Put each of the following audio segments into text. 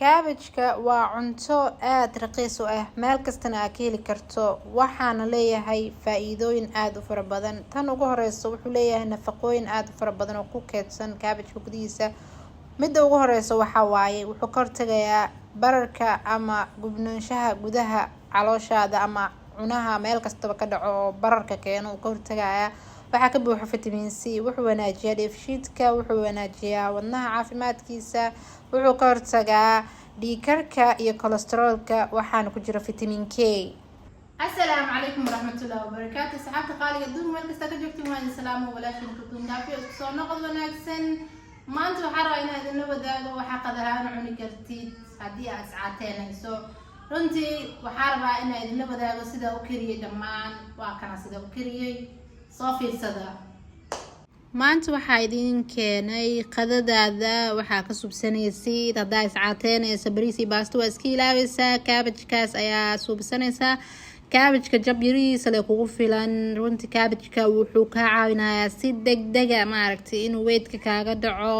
kaabajka waa cunto aad raqiis u ah meel kastana aad ka heli karto waxaana leeyahay faa'iidooyin aad u fara badan. Tan ugu horeyso wuxuu leeyahay nafaqooyin aad u fara badan oo ku keedsan kaabajka gudihiisa. Midda ugu horeyso waxa waaye wuxuu ka hortagayaa bararka ama gubnaanshaha gudaha calooshaada ama cunaha meel kastaba ka dhaco oo bararka keeno ka hortagayaa. waxaa ka buuxa vitamin C, wuxuu wanaajiyaa dheefshiidka, wuxuu wanaajiyaa wadnaha caafimaadkiisa, wuxuu ka hortagaa dhiig karka iyo kolestaroolka, waxaana ku jira vitamin K. السلام عليكم ورحمة الله وبركاته. صحابتي قالي الدوم وين كستا كجبتي وين السلام وبلاش نكتون دافي سو نقد وناكسن ما انتو حرا إن هذا النوع ذا وحقدها نعني كرتيد هدي ساعتين سو runti waxaa rabaa in ay idin wadaago sida uu kariyay dhamaan waa kana sida uu kariyay soo fiirsada. maanta waxaa idin keenay qadadaada waxaa ka subsanaysid hadaa iscaateynaysa bariis iyo baasto waa iska ilaabaysaa. kaabajkaas ayaa subsanaysaa. kaabajka jab yariisa leh kugu filan. runti kaabajka wuxuu kaa caawinayaa si degdega maaragtay inuu weydka kaaga dhaco,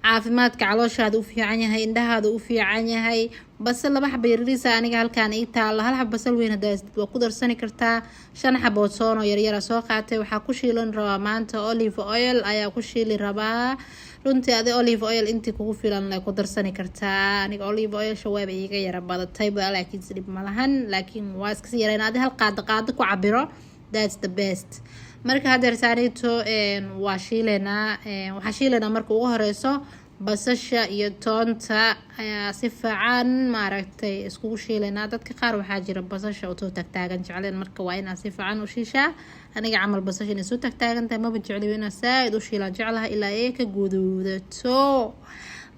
caafimaadka calooshaada u fiican yahay, indhahaada u fiican yahay. basal laba xabo yariisa aniga halkaan ii taala. hal xabo basal weyn hadaa waa ku darsani kartaa. 5 xabo toon oo yaryar soo qaatay. waxaa ku shiilan rabaa maanta olive oil ayaa ku shiili rabaa. runtii adi olive oil intii kugu filan la ku darsani kartaa. aniga olive oil shawaaba iiga yara badatay laakiin sidib ma lahan, laakiin waa iska yareen adi hal qaado ku cabiro. that's the best. marka hadda saareyto waa shiileena waxa shiileena marka ugu horeyso basasha iyo toonta ayaa si fiican maaragtay isku shiileena. dadka qaar waxaa jira basasha oo tagtaagan jecleen, marka waa inaad si fiican u shiishaa. aniga camal basasha inay soo tagtaagan tahay maba jecli, inaa saaid u shiilaa jeclaha ilaa ay ka guduudato.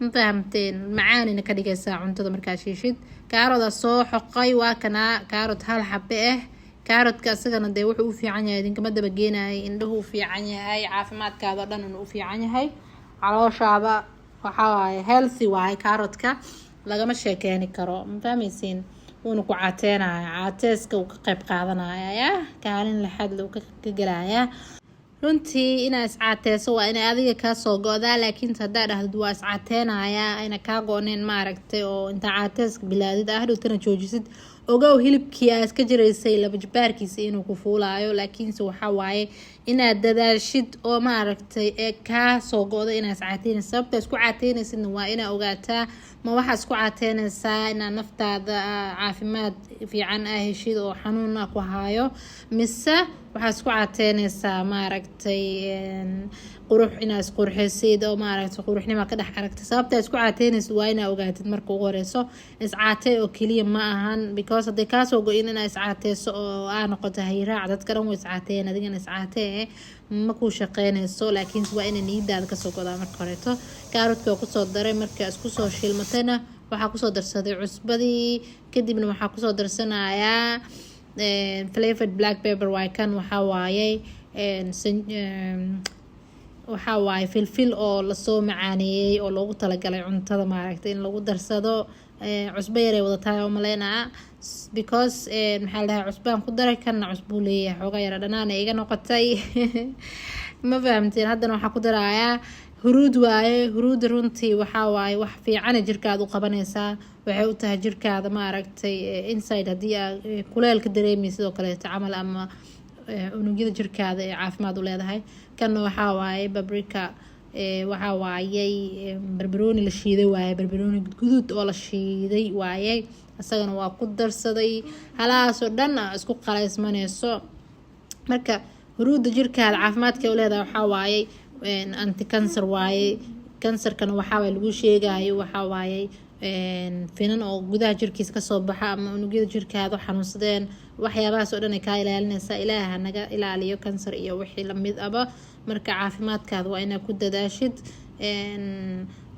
ma fahamteen? macaanina ka dhigaysaa cuntada markaa shiishid. kaarooda soo xoqay waa kana kaarod hal xabe ah. kaarodka asagana dee wuxuu u fiican yahay idinkama daba geenayo, indhuhu u fiican yahay, caafimaadkaada oo dhan u fiican yahay, calooshaada waxa waaye healthy waaye. kaarodka lagama sheekeeni karo, ma fahmaysiin? wuuna ku caateenaya, caateeska uu ka qayb qaadanaya, kaalin laxad uu ka galayaa. runtii inaa iscaateeso waa inay adiga kaa soo go-daa, laakiin haddaa dhahdid waa iscaateenaya ayna kaa go-neen maaragtay oo intaa caateeska bilaadid hadhowtana joojisid, ogow hilibkii aad ka jiraysay laba jibaarkiisa inuu ku fuulaayo. laakiinse waxaa waaye inaad dadaashid oo maaragtay ee kaa soo go-da inaad iscaateynaysa. sababta isku caateynaysidna waa inaa ogaataa ma waxaa isku caateynaysaa inaad naftaada caafimaad fiican heshid oo xanuun ku haayo, mise waxaa isku caateynaysaa maaragtay qurux inaad isqurxisid oo maaragtay quruxnimo ka dhex aragtay. sababta isku caateynaysid waa inaa ogaatid marka ugu horeyso. iscaatey oo keliya ma ahan, because hadday kaasoo go-in inaa iscaateyso oo aa noqoto hayraac dadka dhan way iscaateeyeen, adigana iscaatee ma kuu shaqeynayso. laakiin waa inay niyadaada kasoo godaa marka horeeto. kaarodka oo kusoo daray marka isku soo shiilmatayna waxaa kusoo darsaday cusbadii, kadibna waxaa kusoo darsanayaa flavored black pepper waay kan waxaa waaye filfil oo lasoo macaaneeyey oo loogu talagalay cuntada maaragtay in lagu darsado. cusbo yaray wadataa oo maleynaa because maxaa la dhahaa cusbaan ku daray kana cusbuu leeyahay xoogaa yara dhanaana iga noqotay. ma fahamteen? haddana waxaa ku darayaa huruud waaye. huruuda runtii waxaa waaye wax fiican jirkaada u qabanaysaa. waxay u tahay jirkaada maaragtay inside haddii aad kuleelka dareemay sidoo kaleeto camal ama unugyada jirkaada ee caafimaad u leedahay. kanna waxaa waaye babrika, waxaa waayey barbarooni la shiiday waaye, barbarooni guduud oo la shiiday waaye. isagana waa ku darsaday. halahaasoo dhan isku qalaysmanayso. marka huruuda jirkaada caafimaadka u leedahay waxaa waaye anti cancer waaye. kansarkana waxaa waaye lagu sheegayo waxaa waaye finan oo gudaha jirkiisa kasoo baxa ama unugyada jirkaada xanuunsadeen, waxyaabahaas oo dhan ay kaa ilaalinaysaa. ilaaha naga ilaaliyo kansar iyo wixii lamid aba. marka caafimaadkaada waa inaad ku dadaashid.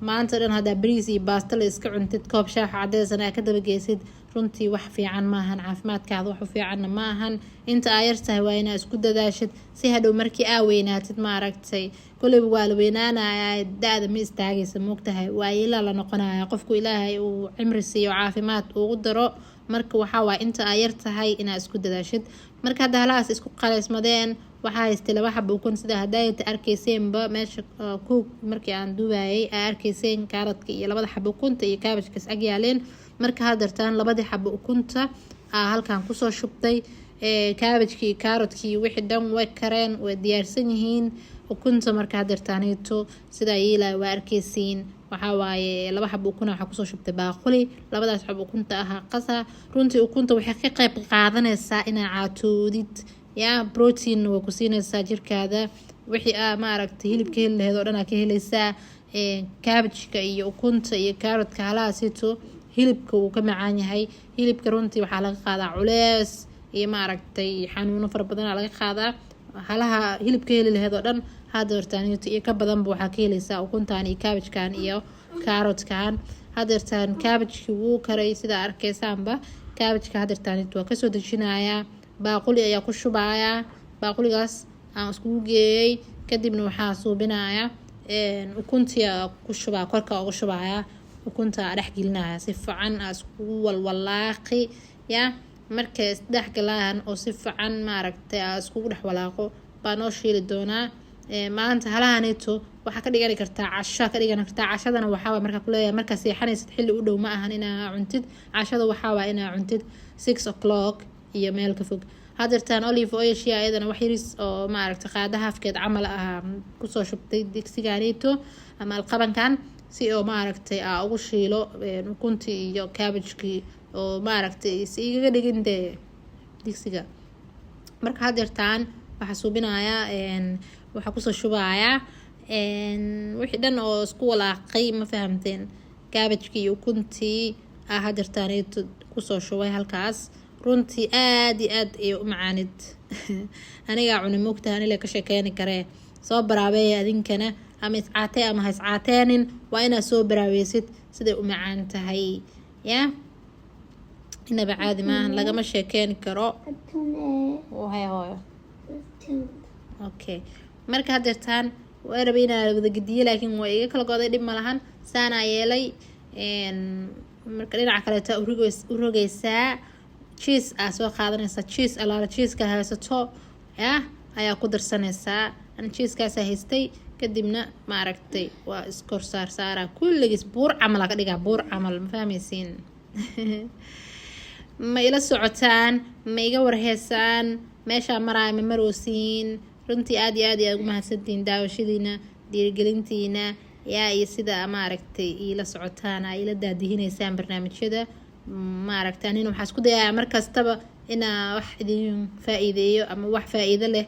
maanta dhan haddaa bariis iyo baasto la iska cuntid, koob shaax cadeysana aad ka dabageysid, runtii wax fiican maahan. caafimaadkaada wax u fiicanna ma ahan. inta aa yartahay waa inaad isku dadaashid si hadhow markii aa weynaatid maaragtay koleyba waa la weynaanaya, da-da ma istaagaysa moogtahay, waayilaa la noqonaya. qofku ilaahay uu cimri siiyo caafimaad ugu daro. marka waxaa waaye inta aa yartahay inaad isku dadaashid. marka hadda halahaas isku qalaysmadeen waxaa haystay 2 xabo ukun sida hadayta arkayseenba meesha cook markii aan dubayay arkayseen kaaradka iyo 2 xabo ukunta iyo cabbage ag yaaleen marka hadartaan 2 xabo ukunta halkaan kusoo shubtay cabbage-kii carrot-kii wixii dhan way kareen way diyaarsan yihiin ukunta marka hadartaanito sida yeelay waa arkaysiin waxa waaye 2 xabo ukun waxa kusoo shubtay baaquli 2daas xabo ukunta qasa runtii ukunta waxay ka qayb qaadanaysaa inaa caatoodid protein waa ku siinaysaa jirkaada wixii ma aragtay hilibka heli lahayd oo dhan ka helaysaa cabbage-ka iyo ukunta iyo carrot-ka halaasito hilibka uu ka macaan yahay hilibka runtii waxaa laga qaadaa culeys iyo ma aragtay xanuuno fara badan laga qaadaa halaha hilibka heli lahayd oo dhan hadartaanito iyo ka badanba waxaa ka helaysaa ukuntaan iyo cabbage-kan iyo carrot-kan hadartaan cabbage-ki wuu karay sida arkaysaanba cabbage-ka hadartaanito waa kasoo dejinayaa baaquli ayaa ku shubayaa baaquligaas aan isku geeyay kadibna waxaa suubinaya ukuntii ku shubaa korka ugu shubaya ukunta dhex gelinaya si fiican isku walwalaaqi markay dhex galaan oo si fiican ma aragtay isku dhex walaaqo baan oo shiili doonaa maanta halahanito waxa ka dhigan kartaa casho ka dhigan kartaa cashadana waxa marka ku leeyahay marka seexanaysid xilli u dhow ma ahan inaa cuntid cashada waxa inaa cuntid 6 o'clock iyo meel ka fog hadartaan olive oil ayadana wax yaris oo ma aragtay qaada hafkeed camal kusoo shubtay digsigaanito ama alqabankan si oo ma aragtay ugu shiilo ukuntii iyo cabbage-kii oo ma aragtay si iga dhigin digsiga marka hadartaan waxa suubinaya waxa kusoo shubaya wixii dhan oo isku walaaqay ma fahamteen cabbage-kii iyo ukuntii hadartaanito kusoo shubay halkaas runtii aad iyo aad ay u macaanid aniga cunay moogtahay anila ka sheekeeni karee soo baraabeey adinkana ama iscaatee ama ha iscaateenin waa inaad soo baraabaysid siday u macaan tahay inaba caadi maahan lagama sheekeeni karo hooyo okay marka hadartaan waa rabay inaan wada gediyo laakiin waa iga kala goday dhib ma lahan saana yeelay marka dhinaca kaleeta u rogaysaa cheese soo qaadanaysaa cheese alaala cheese-ka haysato ayaa ku darsanaysaa aan cheese-kaas haystay kadibna ma aragtay waa iskor saara kulligiis buur camal ka dhigaa buur camal ma fahmaysiin ma ila socotaan ma iga warheysaan meesha maraay ma maroosiin runtii aad iyo aad ugu mahadsantiin daawashadiina dhiirigelintiina iyo sida ma aragtay ila socotaan ila daadihinaysaan barnaamijyada ma aragtay anina waxaan isku dayaa markastaba inaa wax idin faa'iideeyo ama wax faa'iido leh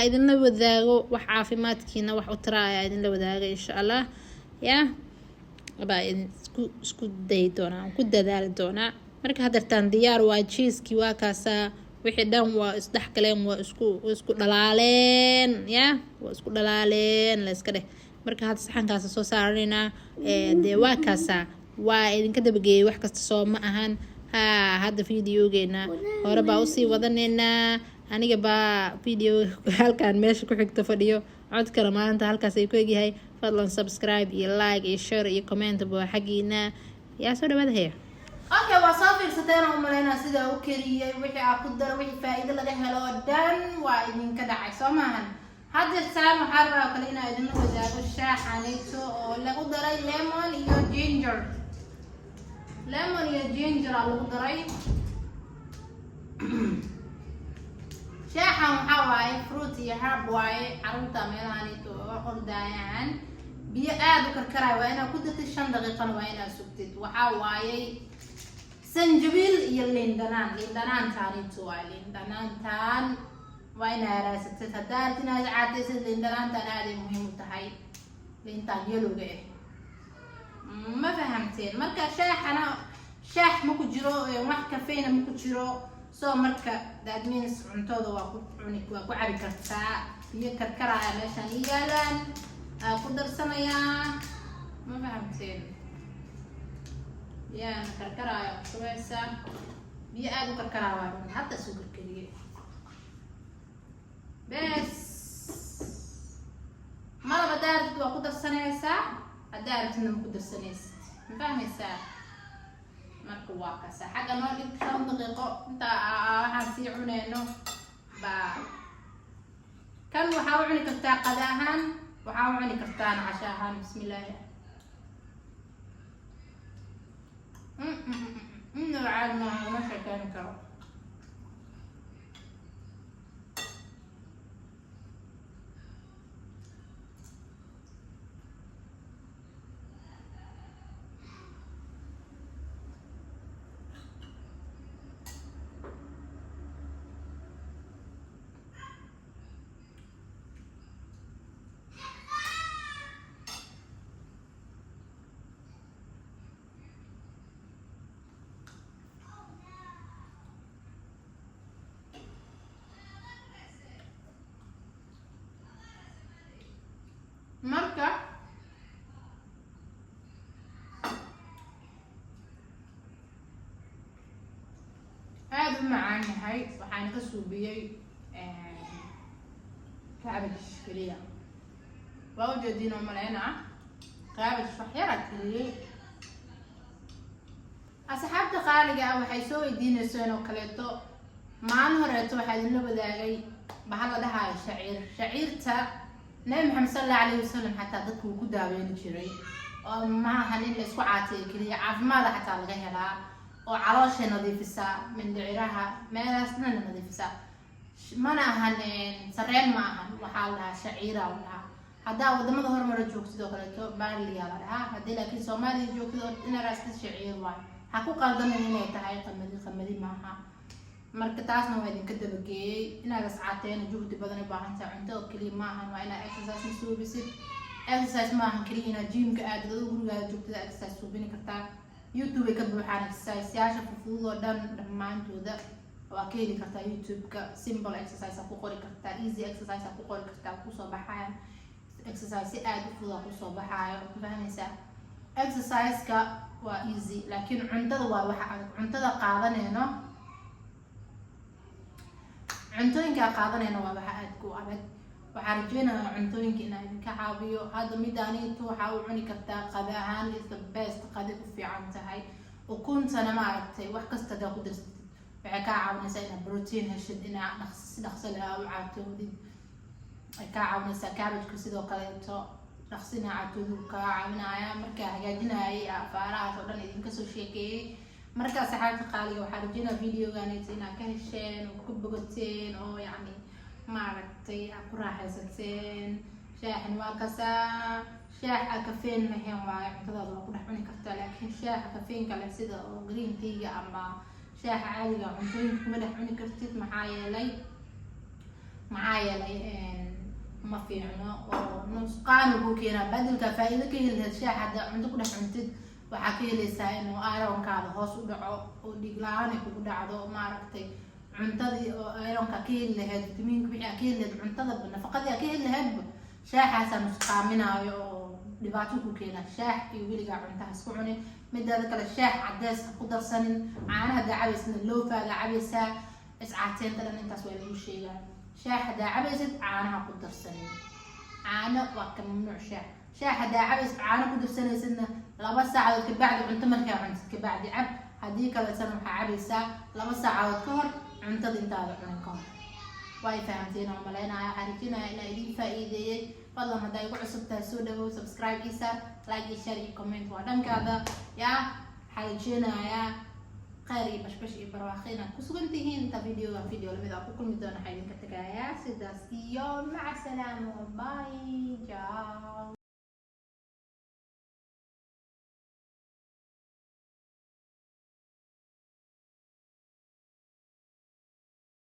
idinla wadaago wax caafimaadkiina wax u taraaya idinla wadaago insha Allah isku day doonaa ku dadaali doonaa marka hadartaan diyaar waa cheese-ki waa kaasa wixii dhan waa isdhex galeen waa isku dhalaaleen waa isku dhalaaleen la iska dheh marka hadda saxankaas soo saaranaynaa waa kaasa waa idinka dabageeyay wax kasta soo ma ahan hadda videogeena hore baa usii wadaneynaa aniga baa video halkaan meesha ku xigta fadhiyo codkana maanta halkaas ay ku egyahay fadlan subscribe iyo like iyo share iyo comment baa xagiina soo dhawaada haya okay waa soo fiirsateen oo maleynaa sida uu kariyay wixii ku daro wixii faa'iido laga helo dhan waa idinka dhacay soo maahan hadda waxaan rabaa kale inaan idin wadaago shaaxanito oo lagu daray lemon iyo ginger lagu daray shaaxan waxaa waaye fruit iyo herb waaye carruurta meelahanito ordayaan biyo aad u karkaraay waa inaad ku dartid 5 daqiiqana waa inaad sugtid waxaa waaye sanjabiil iyo liin dhanaantaanito waa liin dhanaantaan waa inaad raasatid haddaad inaad caataysid liin dhanaantaan aad ay muhiim u tahay liintaan yelowga ma fahamteen marka shaaxana shaax ma ku jiro wax kafeena ma ku jiro soo marka that means cuntooda waa ku cabi kartaa biyo karkaraya meeshaan yaalaan ku darsanayaa ma fahamteen karkaraya kubaysa biyo aad u karkaraya hadda soo karkariyay bes malaba daarad waa ku darsanaysaa hadda aragtina ma ku darsanaysid ma fahmaysaa marka waa kasa xagga noo dhig 5 daqiiqo inta waxaan sii cuneyno baa كان waxaa u cuni kartaa qada ahaan waxaa u cuni kartaa casho ahaan bismillaah noocaad maaha ma sheekeyn karo marka aad u macaan yahay waxaan ka suubiyey cabbage kaliya waa u jeedin oo maleynaa cabbage wax yar aad geliyey asxaabta qaaliga ah waxay soo weydiinayseen oo kaleeto maalin horeeto waxaa idinla wadaagay bahal la dhahayo shaciirta nabi maxamed sallallahu alayhi wasallam xataa dadku wuu ku daaweyn jiray oo maaha in la isku caatay kaliya caafimaad xataa laga helaa oo caloosha nadiifisa mindhiciraha meelaasna nadiifisa mana ahan sareen ma ahan waxaa la dhahaa shaciira la dhahaa haddaa wadamada horumara joogto sidoo kaleeto baaliya la dhahaa haddii laakiin soomaaliya joogto ina raasta shaciir waay ha ku qaldamin inay tahay qamadi maaha marka taasna waa idinka dabageeyey inaad iscaateena juhdi badan u baahan tahay cunto oo kaliya maahan waa inaad exercise suubisid exercise maahan kaliya inaad gymka aadid adoo gurigaaga joogtada exercise suubini kartaa youtube ay ka buuxaan exercise yaasha fudud oo dhan dhammaantooda waa ka heli kartaa youtube-ka simple exercise ku qori kartaa easy exercise ku qori kartaa kusoo baxayaan exercise si aad u fudud kusoo baxaayo fahmaysaa exercise-ka waa easy laakiin cuntada waa waxa adag cuntada qaadanayno cuntooyinka qaadanayna waa waxa aad ku adag waxaan rajeynayaa cuntooyinka inaan idinka caawiyo hadda midaaniintu waxaa u cuni kartaa qada ahaan is the best qadi ku fiican tahay ukuntana maaragtay wax kasta hadaa ku darsatid waxay kaa caawinaysaa inaad protein heshid inaad si dhaqso leh u caatoodid ay kaa caawinaysaa cabbage-ka sidoo kaleeto dhaqsina caatoodu kaa caawinaya markaa hagaajinayay afaarahaas oo dhan idinka soo sheekeeyey marka asxaabta qaaliga waxaa rajeynaa videoganaysa inaad ka hesheen oo ku bogateen oo yacni maaragtay aad ku raaxaysateen shaaxan waa kasaa shaax aan kafeen lahayn waayo cuntadaada waa ku dhex cuni kartaa laakiin shaaxa kafeenka leh sida oo green tea-ga ama shaaxa caadiga cuntooyinka kuma dhex cuni kartid maxaa yeelay ma fiicno oo nusqaan ugu keenaa badalka faa'iido ka heli lahayd shaaxa haddaa cunto ku dhex cuntid waxaa ka helaysaa inuu ironkaada hoos u dhaco oo dhiig la-aan ay kugu dhacdo maaragtay cuntadii oo ironka ka heli lahayd vitamiinka wixii aa ka heli lahayd cuntada nafaqadii aa ka heli lahaydba shaaxaasaa nusqaaminaayo oo dhibaato ku keena shaax iyo weligaa cuntaha isku cunin midaada kale shaax cadeys ha ku darsanin caanaha haddaa cabaysna loofaaga cabaysaa iscaateenta dhan intaas waa lagu sheegaa shaax haddaa cabaysid caanaha ku darsanin caano waa ka mamnuuc shaax haddaa cabays caano ku darsanaysidna 2 saacadood kabacdi cunto markaa cuntid kabacdi cab haddii kaleetana waxaa cabaysaa 2 saacadood ka hor cuntada intaada cunin ka hor way fahamteen oo maleynaya waxaan rajeynayaa inaa idin faa'iideeyey fadlan haddaa igu cusub tahay soo dhawow subscribe isa like iyo share iyo comment waa dhankaada yaa waxaan rajeynayaa khayr iyo bashbash iyo barwaaqo inaad ku sugan tihiin inta video lamid ah ku kulmi doona waxaa idinka tagayaa sidaas iyo maca salaamo bye ciao